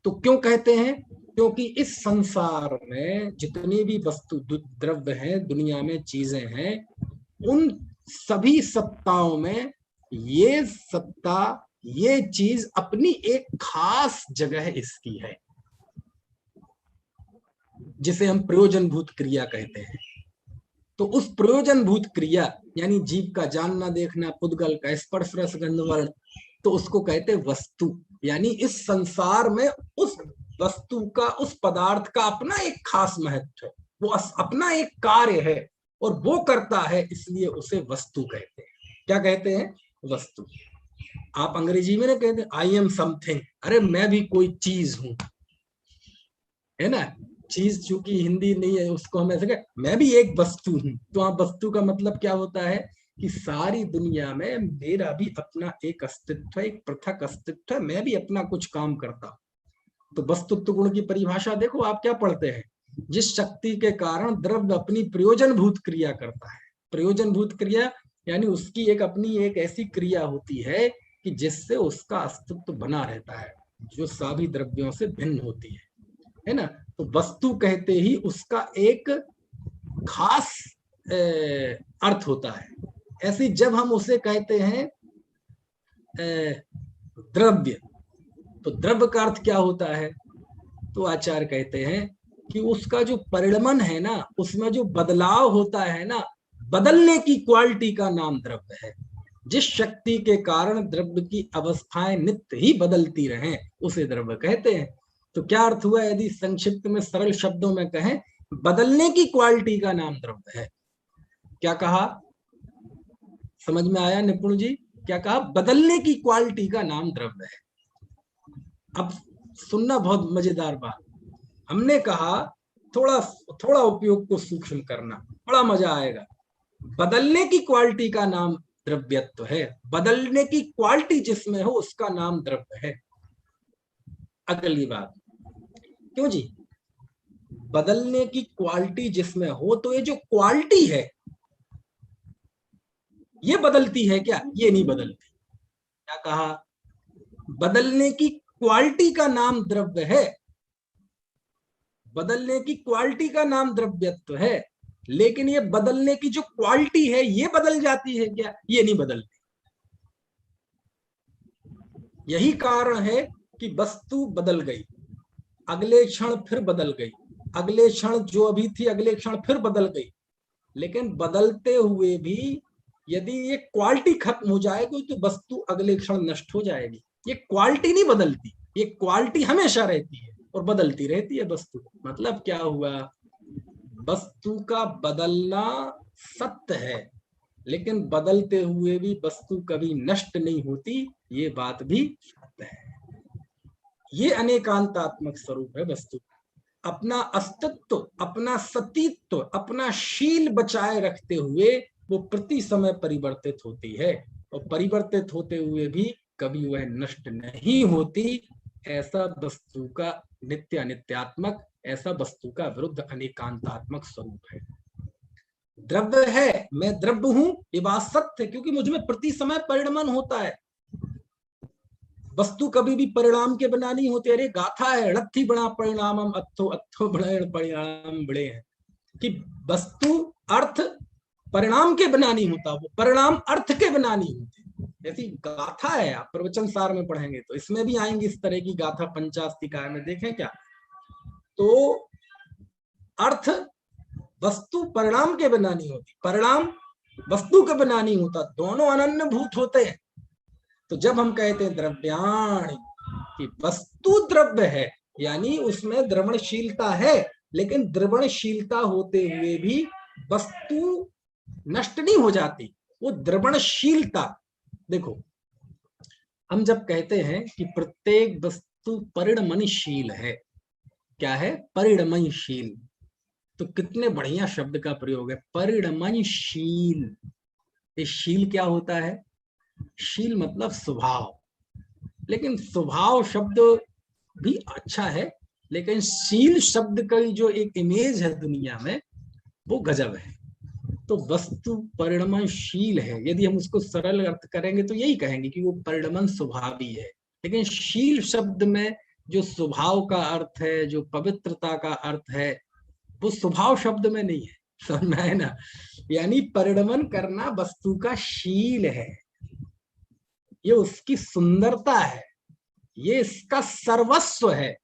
तो क्यों कहते हैं? क्योंकि इस संसार में जितनी भी वस्तु द्रव्य हैं, दुनिया में चीजें हैं, उन सभी सत्ताओं में ये सत्ता, ये चीज अपनी एक खास जगह इसकी है, जिसे हम प्रयोजनभूत क्रिया कहते हैं। तो उस प्रयोजनभूत क्रिया यानी जीव का जानना, देखना, पुद्गल का स्पर्श, रस, गंध, वर्ण, तो उसको कहते हैं वस्तु। यानी इस संसार में उस वस्तु का, उस पदार्थ का अपना एक खास महत्व है, वो अपना एक कार्य है और वो करता है, इसलिए उसे वस्तु कहते हैं। क्या कहते हैं? वस्तु। आप अंग्रेजी में ना कहते हैं आई एम समथिंग, अरे मैं भी कोई चीज हूं, है ना। चीज चूंकि हिंदी नहीं है, उसको हम ऐसे कहते मैं भी एक वस्तु हूं। तो आप वस्तु का मतलब क्या होता है कि सारी दुनिया में मेरा भी अपना एक अस्तित्व है, एक पृथक अस्तित्व है, मैं भी अपना कुछ काम करता हूं। तो वस्तुत्व गुण की परिभाषा देखो, आप क्या पढ़ते हैं? जिस शक्ति के कारण द्रव्य अपनी प्रयोजनभूत क्रिया करता है। प्रयोजनभूत क्रिया यानी उसकी एक अपनी एक ऐसी क्रिया होती है कि जिससे उसका अस्तित्व बना रहता है, जो सभी द्रव्यों से भिन्न होती है ना। तो वस्तु कहते ही उसका एक खास अर्थ होता है। ऐसे जब हम उसे कहते हैं द्रव्य, तो द्रव्य का अर्थ क्या होता है? तो आचार्य कहते हैं कि उसका जो परिणमन है ना, उसमें जो बदलाव होता है ना, बदलने की क्वालिटी का नाम द्रव्य है। जिस शक्ति के कारण द्रव्य की अवस्थाएं नित्य ही बदलती रहें, उसे द्रव्य कहते हैं। तो क्या अर्थ हुआ? यदि संक्षिप्त में सरल शब्दों में कहें, बदलने की क्वालिटी का नाम द्रव्य है। क्या कहा? समझ में आया निपुण जी? क्या कहा? बदलने की क्वालिटी का नाम द्रव्य है। अब सुनना बहुत मजेदार बात। हमने कहा थोड़ा उपयोग को सूक्ष्म करना, बड़ा मजा आएगा। बदलने की क्वालिटी का नाम द्रव्यत्व है। बदलने की क्वालिटी जिसमें हो उसका नाम द्रव्य है। अगली बात, क्यों जी? बदलने की क्वालिटी जिसमें हो, तो ये जो क्वालिटी है ये बदलती है क्या? ये नहीं बदलती। क्या कहा? बदलने की क्वालिटी का नाम द्रव्य है। बदलने की क्वालिटी का नाम द्रव्यत्व है, लेकिन ये बदलने की जो क्वालिटी है ये बदल जाती है क्या? ये नहीं बदलती। यही कारण है कि वस्तु बदल गई, अगले क्षण फिर बदल गई, अगले क्षण जो अभी थी अगले क्षण फिर बदल गई। लेकिन बदलते हुए भी यदि ये क्वालिटी खत्म हो जाएगी तो वस्तु अगले क्षण नष्ट हो जाएगी। ये क्वालिटी नहीं बदलती, ये क्वालिटी हमेशा रहती है और बदलती रहती है वस्तु। मतलब क्या हुआ? वस्तु का बदलना सत्य है, लेकिन बदलते हुए भी वस्तु कभी नष्ट नहीं होती, ये बात भी सत्य है। ये अनेकांतात्मक स्वरूप है वस्तु। अपना अस्तित्व, अपना सतीत्व, अपना शील बचाए रखते हुए वो प्रति समय परिवर्तित होती है, और परिवर्तित होते हुए भी कभी वह नष्ट नहीं होती। ऐसा वस्तु का नित्य अनित्यात्मक, ऐसा वस्तु का विरुद्ध अनेकांतात्मक स्वरूप है। द्रव्य है, मैं द्रव्य हूं, ये बात सत्य है, क्योंकि मुझ में प्रति समय परिणमन होता है। वस्तु कभी भी परिणाम के बिना नहीं होती। अरे गाथा है, रत्थी बड़ा परिणामम अथो अथो बड़े परिणाम बड़े हैं, कि वस्तु अर्थ परिणाम के बिना नहीं होता, वो परिणाम अर्थ के बिना नहीं होते। ऐसी गाथा है, आप प्रवचन सार में पढ़ेंगे तो इसमें भी आएंगे इस तरह की गाथा, पंचास्तिकाय में देखें क्या। तो अर्थ वस्तु परिणाम के बिना नहीं होती, परिणाम वस्तु के बिना नहीं होता, दोनों अनन्य भूत होते हैं। तो जब हम कहते हैं द्रव्याणि कि वस्तु द्रव्य है, यानी उसमें द्रवणशीलता है, लेकिन द्रवणशीलता होते हुए भी वस्तु नष्ट नहीं हो जाती, वो द्रवणशीलता। देखो, हम जब कहते हैं कि प्रत्येक वस्तु परिणमनशील है, क्या है? परिणमनशील। तो कितने बढ़िया शब्द का प्रयोग है, परिणमनशील। ये शील क्या होता है? शील मतलब स्वभाव, लेकिन स्वभाव शब्द भी अच्छा है, लेकिन शील शब्द का जो एक इमेज है दुनिया में, वो गजब है। तो वस्तु परिणमनशील है, यदि हम उसको सरल अर्थ करेंगे तो यही कहेंगे कि वो परिणमन स्वभावी है। लेकिन शील शब्द में जो स्वभाव का अर्थ है, जो पवित्रता का अर्थ है, वो स्वभाव शब्द में नहीं है, समझ में ना? यानी परिणमन करना वस्तु का शील है, ये उसकी सुंदरता है, ये इसका सर्वस्व है।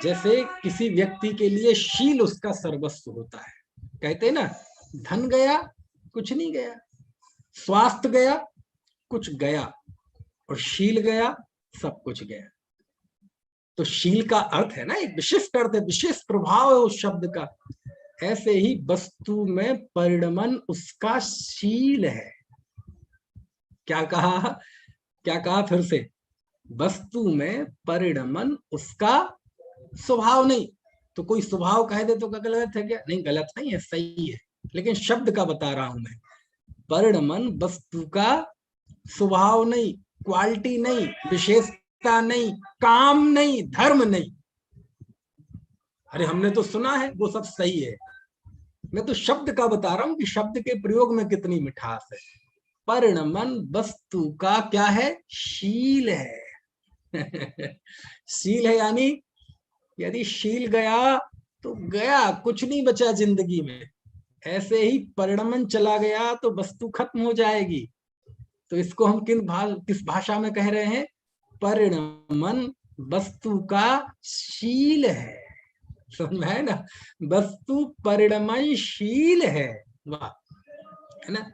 जैसे किसी व्यक्ति के लिए शील उसका सर्वस्व होता है। कहते हैं ना, धन गया कुछ नहीं गया, स्वास्थ्य गया कुछ गया, और शील गया सब कुछ गया। तो शील का अर्थ है ना, एक विशिष्ट अर्थ है, विशेष प्रभाव है उस शब्द का। ऐसे ही वस्तु में परिणमन उसका शील है। क्या कहा फिर से? वस्तु में परिणमन उसका स्वभाव नहीं। तो कोई स्वभाव कह दे तो गलत है क्या? नहीं, गलत नहीं है, सही है, लेकिन शब्द का बता रहा हूं मैं। परिणमन वस्तु का स्वभाव नहीं, क्वालिटी नहीं, विशेषता नहीं, काम नहीं, धर्म नहीं। अरे हमने तो सुना है, वो सब सही है, मैं तो शब्द का बता रहा हूं कि शब्द के प्रयोग में कितनी मिठास है। परिणमन वस्तु का क्या है? शील है। शील है, यानी यदि शील गया तो गया, कुछ नहीं बचा जिंदगी में। ऐसे ही परिणमन चला गया तो वस्तु खत्म हो जाएगी। तो इसको हम किस भाषा में कह रहे हैं? परिणमन वस्तु का शील है, समझ में है ना? वस्तु परिणमनशील है, वाह, है ना?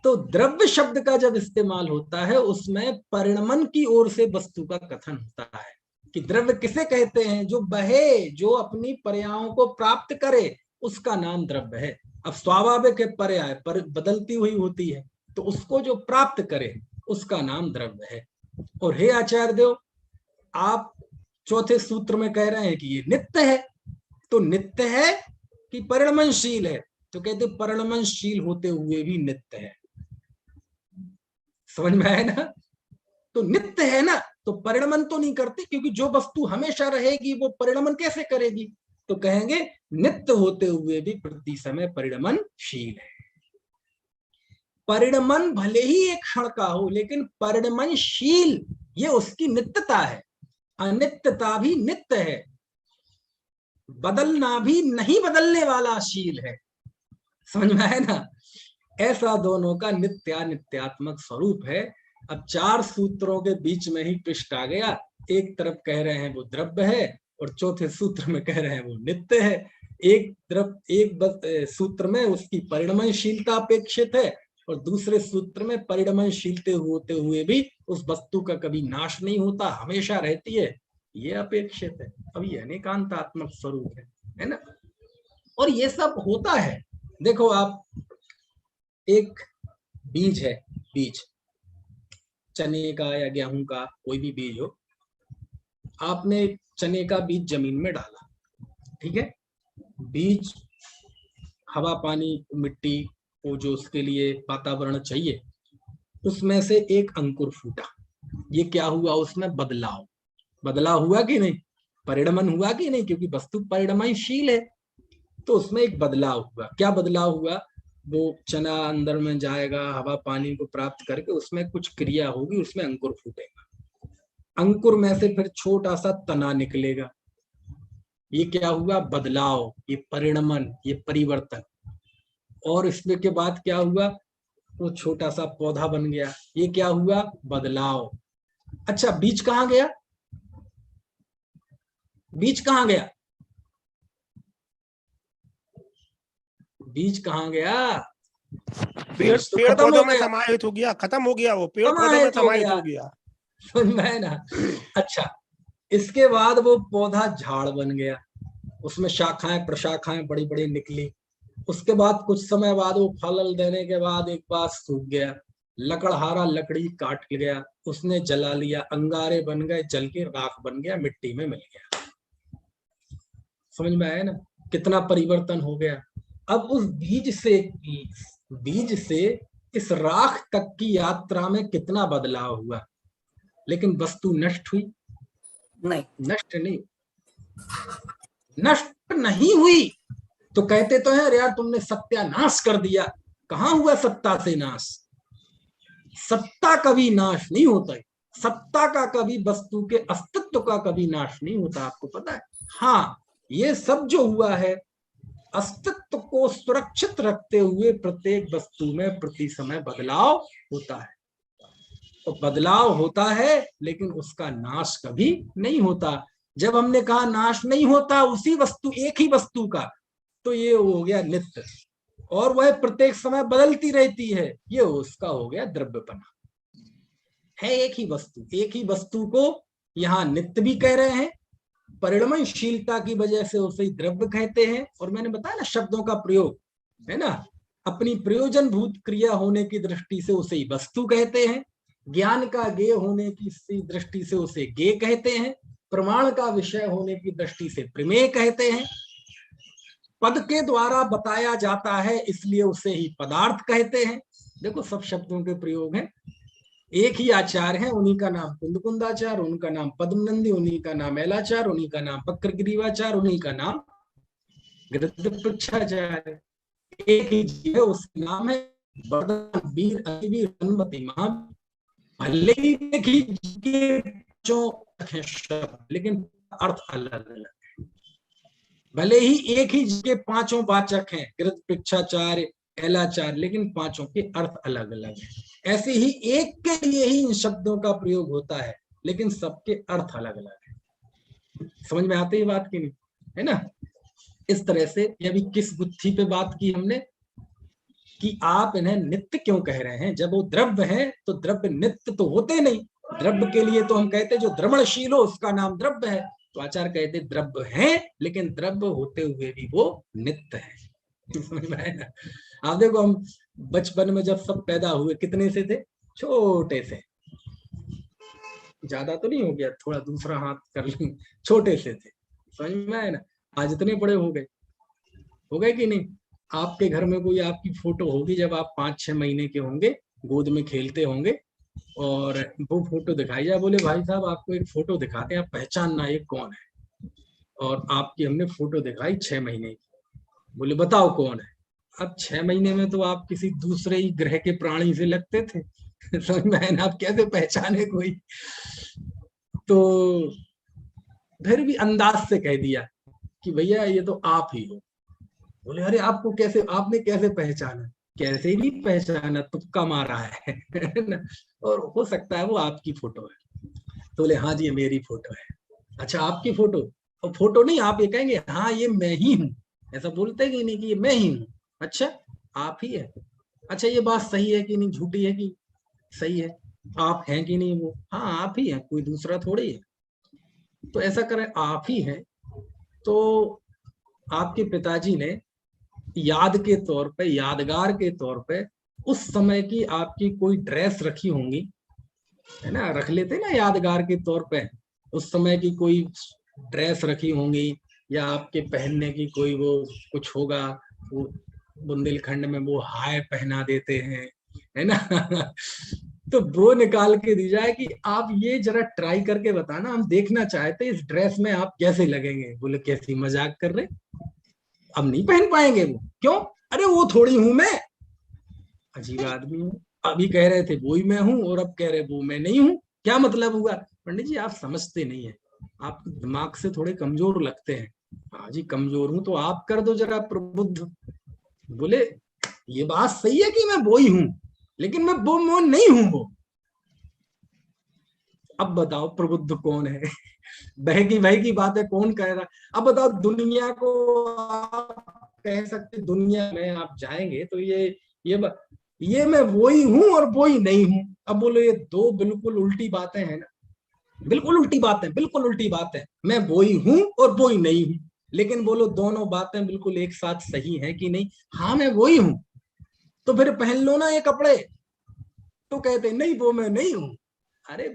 तो द्रव्य शब्द का जब इस्तेमाल होता है, उसमें परिणमन की ओर से वस्तु का कथन होता है कि द्रव्य किसे कहते हैं? जो बहे, जो अपनी पर्यायों को प्राप्त करे, उसका नाम द्रव्य है। अब स्वाभाविक है, पर्याय पर बदलती हुई होती है, तो उसको जो प्राप्त करे उसका नाम द्रव्य है। और हे आचार्य देव, आप चौथे सूत्र में कह रहे हैं कि ये नित्य है, तो नित्य है कि परिणमनशील है? तो कहते परिणमनशील होते हुए भी नित्य है। समझ में आया ना? तो नित्य है ना, तो परिणमन तो नहीं करती, क्योंकि जो वस्तु हमेशा रहेगी वो परिणमन कैसे करेगी? तो कहेंगे नित्य होते हुए भी प्रति समय परिणमनशील है। परिणमन भले ही एक क्षण का हो, लेकिन परिणमनशील ये उसकी नित्यता है। अनित्यता भी नित्य है, बदलना भी नहीं बदलने वाला शील है। समझ में आया ना? ऐसा दोनों का नित्यात्मक स्वरूप है। अब चार सूत्रों के बीच में ही ट्विस्ट आ गया। एक तरफ कह रहे हैं वो द्रव्य है, और चौथे सूत्र में कह रहे हैं वो नित्य है। एक सूत्र में उसकी परिणमनशीलता अपेक्षित है, और दूसरे सूत्र में परिणमनशीलते होते हुए भी उस वस्तु का कभी नाश नहीं होता, हमेशा रहती है, ये अपेक्षित है। अब ये अनेकांतात्मक स्वरूप है ना? और ये सब होता है। देखो आप, एक बीज है, बीज चने का या गेहूं का, कोई भी बीज हो, आपने चने का बीज जमीन में डाला, ठीक है, बीज हवा पानी मिट्टी वो जो उसके लिए वातावरण चाहिए, उसमें से एक अंकुर फूटा। ये क्या हुआ, उसमें बदलाव, बदलाव हुआ कि नहीं, परिणमन हुआ कि नहीं, क्योंकि वस्तु परिणमनशील है, तो उसमें एक बदलाव हुआ। क्या बदलाव हुआ, वो चना अंदर में जाएगा, हवा पानी को प्राप्त करके उसमें कुछ क्रिया होगी, उसमें अंकुर फूटेगा, अंकुर में से फिर छोटा सा तना निकलेगा। ये क्या हुआ, बदलाव, ये परिणमन, ये परिवर्तन। और इसमें के बाद क्या हुआ, वो छोटा सा पौधा बन गया। ये क्या हुआ, बदलाव। अच्छा, बीज कहाँ गया, बीज कहाँ गया, बीज कहाँ गया, पेड़ तो पेड़ खत्म हो पौधों में गया, समाहित हो गया, खत्म हो गया, वो पेड़ पौधों में समाहित हो समाहित गया। हो गया। समझ में आया ना। अच्छा, इसके बाद वो पौधा झाड़ बन गया, उसमें शाखाएं प्रशाखाएं बड़ी बड़ी निकली। उसके बाद कुछ समय बाद वो फल देने के बाद एक बार सूख गया, लकड़हारा लकड़ी काट गया, उसने जला लिया, अंगारे बन गए, जल के राख बन गया, मिट्टी में मिल गया। समझ में आया ना, कितना परिवर्तन हो गया। अब उस बीज से इस राख तक की यात्रा में कितना बदलाव हुआ, लेकिन वस्तु नष्ट हुई नहीं, नष्ट नहीं, नष्ट नहीं हुई। तो कहते तो है, अरे यार तुमने सत्यानाश कर दिया। कहाँ हुआ सत्ता से नाश, सत्ता कभी नाश नहीं होता है, सत्ता का कभी, वस्तु के अस्तित्व का कभी नाश नहीं होता, आपको पता है। हाँ, ये सब जो हुआ है, अस्तित्व को सुरक्षित रखते हुए प्रत्येक वस्तु में प्रति समय बदलाव होता है। तो बदलाव होता है, लेकिन उसका नाश कभी नहीं होता। जब हमने कहा नाश नहीं होता उसी वस्तु, एक ही वस्तु का, तो ये हो गया नित्य, और वह प्रत्येक समय बदलती रहती है, ये उसका हो गया द्रव्यपना। है एक ही वस्तु, एक ही वस्तु को यहाँ नित्य भी कह रहे हैं, परिणमनशीलता की वजह से उसे द्रव्य कहते हैं। और मैंने बताया ना, शब्दों का प्रयोग है ना, अपनी प्रयोजन भूत क्रिया होने की दृष्टि से उसे वस्तु कहते हैं, ज्ञान का गेय होने की दृष्टि से उसे गेय कहते हैं, प्रमाण का विषय होने की दृष्टि से प्रमेय कहते हैं, पद के द्वारा बताया जाता है इसलिए उसे ही पदार्थ कहते हैं। देखो, सब शब्दों के प्रयोग हैं, एक ही आचार्य है, उन्हीं का नाम कुंदकुंदाचार्य, उनका नाम पद्मनंदी, उन्हीं का नाम एलाचार्य, उन्हीं का नाम वक्रग्रीवाचार्य, उन्हीं का नाम गृध्रपृच्छाचार्य। एक ही जीव है, उसका नाम है वरदान वीर अतिवीर हनुमति महा। भले ही एक ही शब्द, लेकिन अर्थ अलग अलग है। भले ही एक ही के पांचों वाचक हैं, गृध्रपृच्छाचार्य एलाचार्य, लेकिन पांचों के अर्थ अलग अलग हैं। ऐसे ही एक के लिए ही इन शब्दों का प्रयोग होता है, लेकिन सबके अर्थ अलग अलग है। समझ में आती है बात की नहीं, है ना। इस तरह से ये अभी किस गुत्थी पे बात की हमने, कि आप इन्हें नित्य क्यों कह रहे हैं। जब वो द्रव्य है तो द्रव्य नित्य तो होते नहीं, द्रव्य के लिए तो हम कहते जो द्रवणशील हो उसका नाम द्रव्य है। तो आचार्य कहते द्रव्य है, लेकिन द्रव्य होते हुए भी वो नित्य है। समझ में आया ना। आप देखो, हम बचपन में जब सब पैदा हुए कितने से थे, छोटे से, ज्यादा तो नहीं हो गया, थोड़ा दूसरा हाथ कर लें, छोटे से थे। समझ में आया ना। आज इतने बड़े हो गए कि नहीं। आपके घर में कोई आपकी फोटो होगी जब आप 5-6 महीने के होंगे, गोद में खेलते होंगे, और वो फोटो दिखाई जाए, बोले भाई साहब आपको एक फोटो दिखाते हैं, आप पहचानना ये कौन है। और आपकी हमने फोटो दिखाई 6 महीने की, बोले बताओ कौन है। अब 6 महीने में तो आप किसी दूसरे ही ग्रह के प्राणी से लगते थे। समझ में आया ना, आप कैसे पहचाने कोई। तो फिर भी अंदाज से कह दिया कि भैया ये तो आप ही हो। बोले अरे आपको कैसे, आपने कैसे पहचाना। कैसे भी पहचाना, तुक्का मारा है ना। और हो सकता है वो आपकी फोटो है। तो बोले हाँ जी ये मेरी फोटो है। अच्छा आपकी फोटो, और फोटो नहीं, आप ये कहेंगे हाँ ये मैं ही हूँ, ऐसा बोलते कि नहीं कि ये मैं ही हूँ। अच्छा आप ही है। अच्छा ये बात सही है कि नहीं, झूठी है कि सही है, आप हैं कि नहीं वो, हाँ आप ही है, कोई दूसरा थोड़ी है। तो ऐसा करें आप ही है। तो आपके पिताजी ने याद के तौर पे, यादगार के तौर पे उस समय की आपकी कोई ड्रेस रखी होंगी, है ना, रख लेते ना यादगार के तौर पे। उस समय की कोई ड्रेस रखी होंगी या आपके पहनने की कोई वो कुछ होगा, वो बुंदेलखंड में वो हाय पहना देते हैं, है ना। तो वो निकाल के दी जाए कि आप ये जरा ट्राई करके बताना, हम देखना चाहते इस ड्रेस में आप कैसे लगेंगे। बोले कैसी मजाक कर रहे, अब नहीं पहन पाएंगे। वो क्यों, अरे वो थोड़ी हूं मैं, अजीब आदमी हूँ। अभी कह रहे थे वो ही मैं हूँ और अब कह रहे वो मैं नहीं हूँ, क्या मतलब हुआ। पंडित जी आप समझते नहीं है, आप दिमाग से थोड़े कमजोर लगते हैं। हाँ जी कमजोर हूं तो आप कर दो जरा प्रबुद्ध। बोले ये बात सही है कि मैं वो ही हूं, लेकिन मैं वो नहीं हूं वो। अब बताओ प्रबुद्ध कौन है। बह की बात है, कौन कह रहा। अब बताओ दुनिया को आप कह सकते, दुनिया में आप जाएंगे तो ये मैं वो ही हूं और वो ही नहीं हूं। अब बोलो ये दो बिल्कुल उल्टी बातें हैं ना, बिल्कुल उल्टी बातें, बिल्कुल उल्टी बातें। मैं वो ही हूं और वो ही नहीं हूं, लेकिन बोलो दोनों बातें बिल्कुल एक साथ सही है कि नहीं। हाँ मैं वो ही हूं, तो फिर पहन लो ना ये कपड़े। तो कहते नहीं वो मैं नहीं हूं। अरे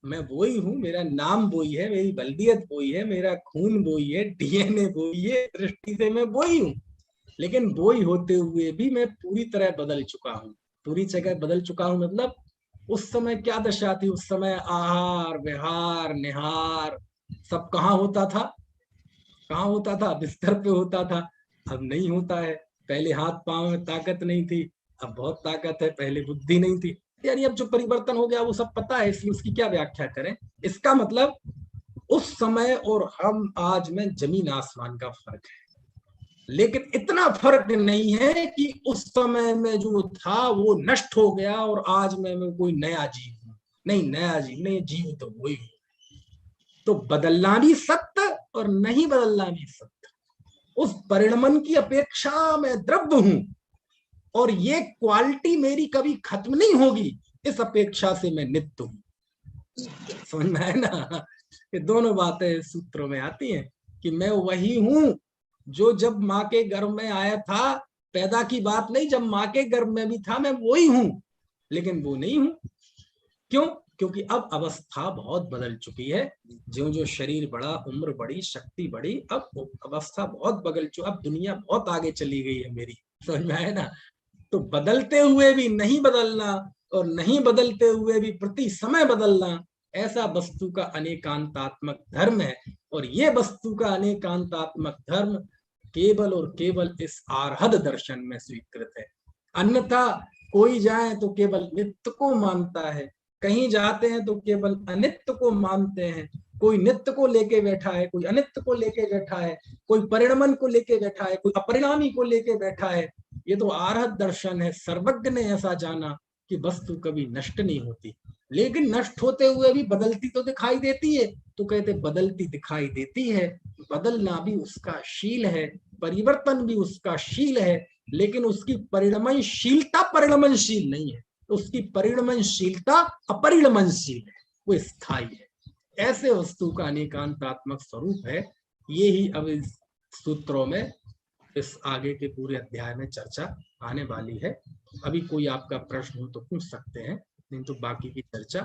मैं वो ही हूँ, मेरा नाम वो ही है, मेरी बल्दियत वो ही है, मेरा खून वो ही है, डीएनए वो ही है, दृष्टि से मैं वो ही हूँ। लेकिन वो ही होते हुए भी मैं पूरी तरह बदल चुका हूँ, पूरी जगह बदल चुका हूँ। मतलब उस समय क्या दशा थी, उस समय आहार विहार निहार सब कहाँ होता था, कहाँ होता था, बिस्तर पे होता था। अब नहीं होता है। पहले हाथ पांव में ताकत नहीं थी, अब बहुत ताकत है। पहले बुद्धि नहीं थी। यानी अब जो परिवर्तन हो गया वो सब पता है, इसलिए उसकी क्या व्याख्या करें। इसका मतलब उस समय और हम आज में जमीन आसमान का फर्क है। लेकिन इतना फर्क नहीं है कि उस समय में जो था वो नष्ट हो गया और आज मैं कोई नया जीव हूं। नहीं, नया जीव नहीं, जीव तो वही हूं। तो बदलना भी सत्य और नहीं बदलना भी सत्य। उस परिणमन की अपेक्षा मैं द्रव्य हूं और ये क्वालिटी मेरी कभी खत्म नहीं होगी, इस अपेक्षा से मैं नित्य हूं। समझ में है ना। ये दोनों बातें सूत्रों में आती हैं कि मैं वही हूं जो जब माँ के गर्भ में आया था। पैदा की बात नहीं, जब माँ के गर्भ में भी था मैं वही हूं, लेकिन वो नहीं हूं। क्यों? क्योंकि अब अवस्था बहुत बदल चुकी है। ज्यो ज्यो शरीर बढ़ा, उम्र बढ़ी, शक्ति बढ़ी, अब अवस्था बहुत बदल चुकी, अब दुनिया बहुत आगे चली गई है मेरी। समझ में आया ना। तो बदलते हुए भी नहीं बदलना और नहीं बदलते हुए भी प्रति समय बदलना, ऐसा वस्तु का अनेकांतात्मक धर्म है। और ये वस्तु का अनेकांतात्मक धर्म केवल और केवल इस आर्हद दर्शन में स्वीकृत है। अन्यथा कोई जाए तो केवल नित्य को मानता है, कहीं जाते हैं तो केवल अनित्य को मानते हैं। कोई नित्य को लेके बैठा है, कोई अनित्य को लेके बैठा है, कोई परिणमन को लेके बैठा है, कोई अपरिणामी को लेके बैठा है। ये तो आर्हत दर्शन है। सर्वज्ञ ने ऐसा जाना कि वस्तु कभी नष्ट नहीं होती, लेकिन नष्ट होते हुए भी बदलती तो दिखाई देती है। तो कहते बदलती दिखाई देती है, बदलना भी उसका शील है, परिवर्तन भी उसका शील है, लेकिन उसकी परिणमनशीलता परिणमनशील नहीं है, उसकी परिणमनशीलता अपरिणमनशील है, वो स्थायी है। ऐसे वस्तु का अनेकांतात्मक स्वरूप है। ये ही अब इस सूत्रों में, इस आगे के पूरे अध्याय में चर्चा आने वाली है। अभी कोई आपका प्रश्न हो तो पूछ सकते हैं, नहीं तो बाकी की चर्चा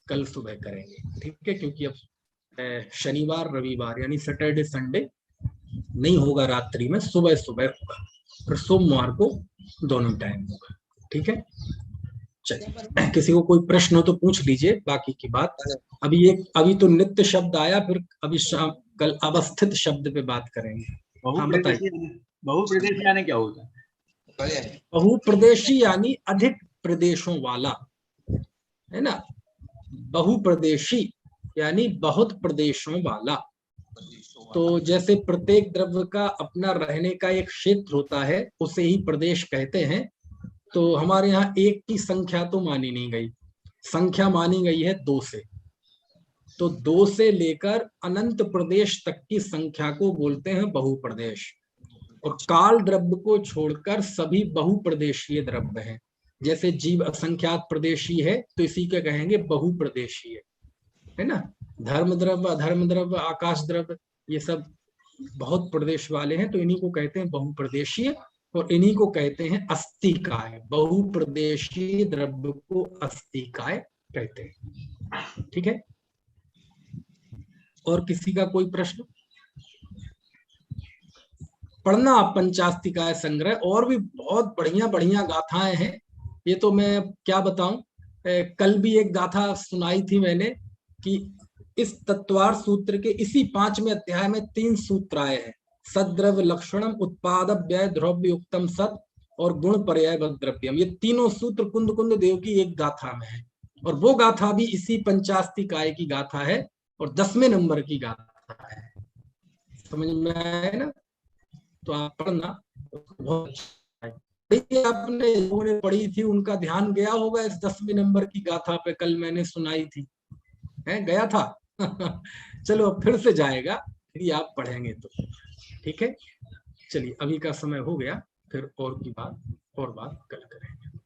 कल सुबह करेंगे। ठीक है, क्योंकि अब शनिवार रविवार यानी सैटरडे संडे नहीं होगा रात्रि में, सुबह सुबह होगा, फिर सोमवार को दोनों टाइम होगा। ठीक है, चलिए किसी को कोई प्रश्न हो तो पूछ लीजिए, बाकी की बात अभी तो नित्य शब्द आया, फिर अभी शाम कल अवस्थित शब्द पे बात करेंगे। हाँ बताइए। बहुप्रदेशी यानी क्या होता है? बहुप्रदेशी यानी अधिक प्रदेशों वाला, है ना। बहुप्रदेशी यानी बहुत प्रदेशों वाला। तो जैसे प्रत्येक द्रव्य का अपना रहने का एक क्षेत्र होता है, उसे ही प्रदेश कहते हैं। तो हमारे यहाँ एक की संख्या तो मानी नहीं गई, संख्या मानी गई है 2 से। तो 2 से लेकर अनंत प्रदेश तक की संख्या को बोलते हैं बहुप्रदेश। और काल द्रव्य को छोड़कर सभी बहुप्रदेशीय द्रव्य हैं। जैसे जीव असंख्यात प्रदेशी है तो इसी के कहेंगे बहुप्रदेशीय, है ना। धर्म द्रव्य, अधर्म द्रव्य, आकाश द्रव्य, ये सब बहुत प्रदेश वाले हैं, तो इन्हीं को कहते हैं बहुप्रदेशीय। और इन्हीं को कहते हैं अस्तिकाय। बहुप्रदेशीय द्रव्य को अस्तिकाय कहते हैं। ठीक है, और किसी का कोई प्रश्न? पढ़ना आप पंचास्तिकाय संग्रह, और भी बहुत बढ़िया बढ़िया गाथाएं हैं। ये तो मैं क्या बताऊं, कल भी एक गाथा सुनाई थी मैंने कि इस तत्वार सूत्र के इसी 5वें अध्याय में 3 सूत्र आए हैं। सद्द्रव्य लक्षणम, उत्पाद व्यय द्रव्य युक्तम सत और गुण पर्याय द्रव्यम। ये तीनों सूत्र कुंद कुंद देव की एक गाथा में है, और वो गाथा भी इसी पंचास्तिकाय की गाथा है और 10वें नंबर की गाथा है। समझ में आया ना? तो आप पढ़ना, बहुत अच्छा है। आपने लोगों ने पढ़ी थी, उनका ध्यान गया होगा इस 10वें नंबर की गाथा पे, कल मैंने सुनाई थी, है गया था? चलो अब फिर से जाएगा, यदि आप पढ़ेंगे तो। ठीक है, चलिए अभी का समय हो गया, फिर और बात कल करेंगे।